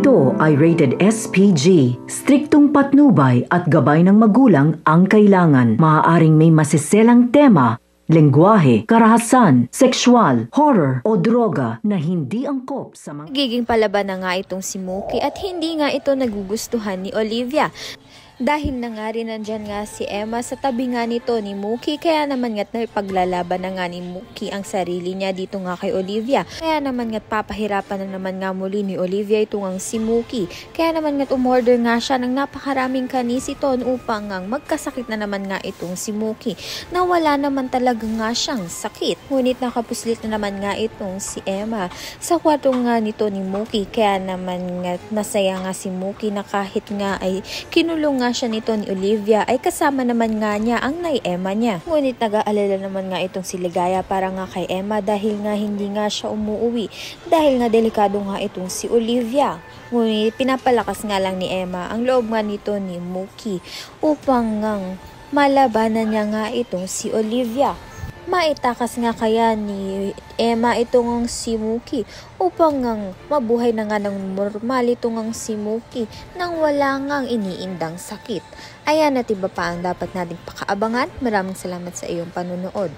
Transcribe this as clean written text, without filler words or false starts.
Ito ay rated SPG. Striktong patnubay at gabay ng magulang ang kailangan. Maaaring may masiselang tema, lengguwahe, karahasan, sexual, horror o droga na hindi angkop sa mga... Nagiging palaban na nga itong si Mookie at hindi nga ito nagugustuhan ni Olivia. Dahil na nga rin nandyan nga si Emma sa tabi nga nito ni Mookie, kaya naman nga't paglalaban na nga ni Mookie ang sarili niya dito nga kay Olivia. Kaya naman nga't papahirapan na naman nga muli ni Olivia itong ang si Mookie. Kaya naman nga't umorder nga siya ng napakaraming kanisiton upang nga magkasakit na naman nga itong si Mookie, na wala naman talaga nga siyang sakit. Ngunit nakapuslit na naman nga itong si Emma sa kwarto nga nito ni Mookie. Kaya naman nga't masaya nga si Mookie na kahit nga ay kinulong nga siya nito ni Olivia ay kasama naman nga niya ang nay Emma niya. Ngunit nag-aalala naman nga itong si Ligaya para nga kay Emma dahil nga hindi nga siya umuwi dahil nga delikado nga itong si Olivia. Ngunit pinapalakas nga lang ni Emma ang loob nga nito ni Mookie upang ngang malabanan niya nga itong si Olivia. Maitakas nga kaya ni Emma itong si Mookie upang ngang mabuhay na nga ng normal itong si Mookie nang wala ngang iniindang sakit. Ayan at iba pa ang dapat nating pakaabangan. Maraming salamat sa iyong panunood.